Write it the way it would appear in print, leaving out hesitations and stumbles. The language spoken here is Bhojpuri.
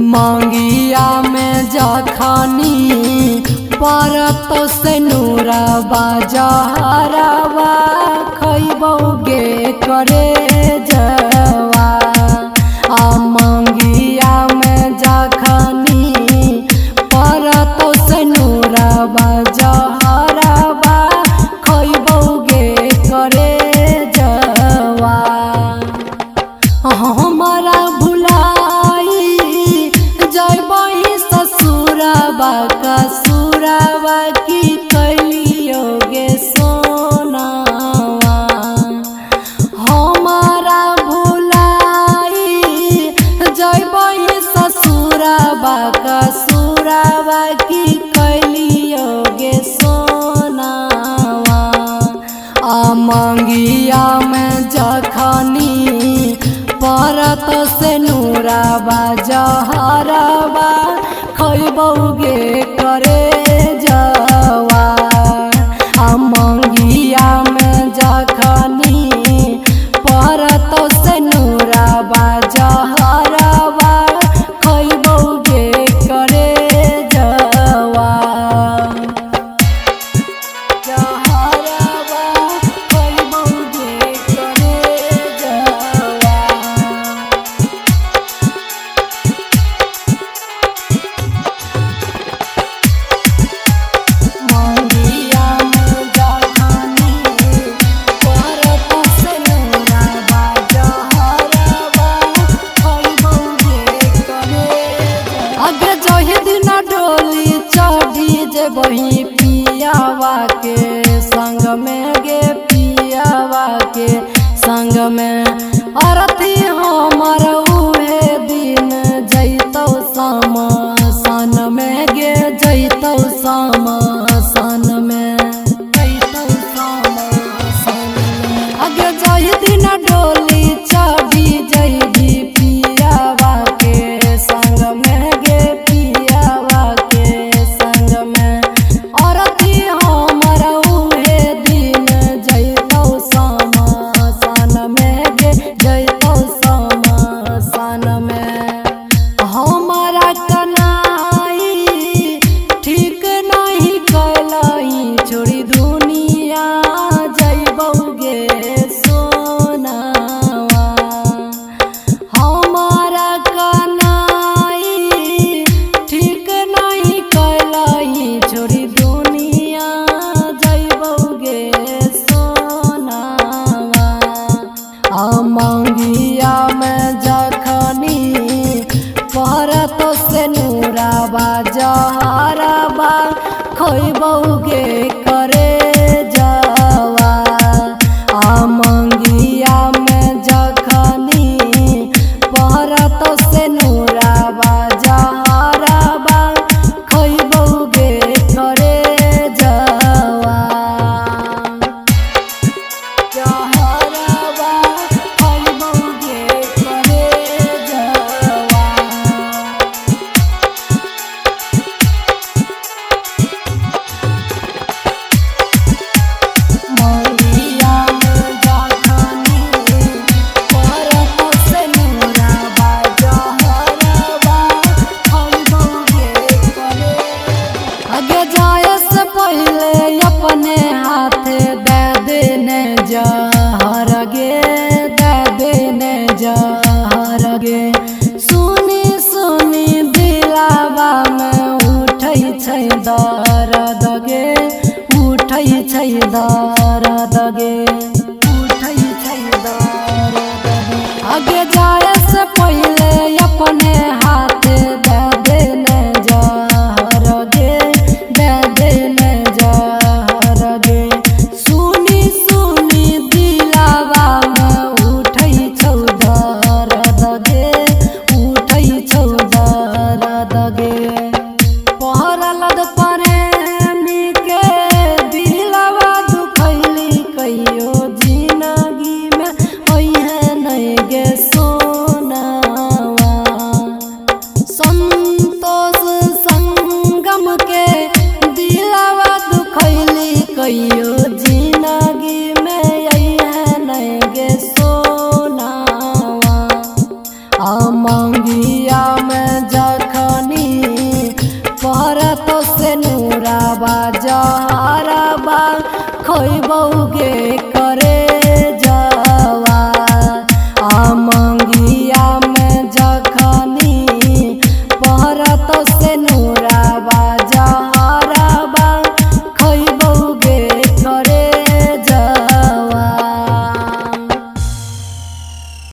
मांगिया में जखनी परत से नूरबा जहरवा खैबौगे करे जवा। मांगिया में जखनी परत से नूरबा जहरवा खैबौगे करे जवा। हमारा भुलाई जैबही ससुरबा कसुरबा की कैलियोगे सोनावा। हमारा भुलाई जैबही ससुरबा कसुरबा की कैलियोगे सोनावा। मांगिया में जखनी परत से नूरबा जहरवा खैबौगे करे जवा। मांगिया में जखनी परत से नूरबा जहरवा खैबौगे करे जवा। जहरवा खैबौगे करे जवा। मांगिया में जखनी परत से नूरबा जहरवा खैबौगे करे जवा। अगे जहि दिन डोली चढ़ी जेबही पियावा के संग में गे पियावा के संग में। अरथी हमर उहे दिन जैतौ समसन में गे जैतौ समसन में जैतौ समसन में। अगे जहि दिन डोली चढ़ी जैबी पियावा के संग में गे पियावा के संग में। अरथी हमर उहे दिन जैतौ समसन में गे जैतौ समसन में। हमारा कनाई ठीक नहीं कैलही छोड़ी दुनिया जैबौगे सोनावा। हमारा कनाई ठीक नहीं कैलही छोड़ी दुनिया जैबौगे सोनावा। मांगिया में जखनी परत से नूरबा जहरवा खैबौगे करे जवा। मांगिया में जखनी परत से नूरबा जहरवा खैबौगे करे जवा। जहरवा खैबौगे करे जवा। मांगिया में जखनी परत से नूरबा जहरवा खैबौगे करे। आगे जाए से पहले अपने हाथे दे देने जहर गे दे देने जहर गे। सुनी सुनी दिलावा में उठै छै दर्द गे उठै छै दर्द गे उठै छै दर्द गे। आगे जाए से पहले अपने हाथे दे देने जहर गे दे देने जहर गे। सुनी सुनी दिलावा में उठै छौ दर्द गे उठै छौ दर्द गे। पहरलद प्रेमी के दिलावा दुखैली कहियो जिंदगी में होइहे नहीं गे सोनावा। संतोष संगम के दिलावा दुखैली कहियो जिंदगी में अइहे नहीं गे सोनावा। मांगिया में जा मारबा खोइबौ गे करे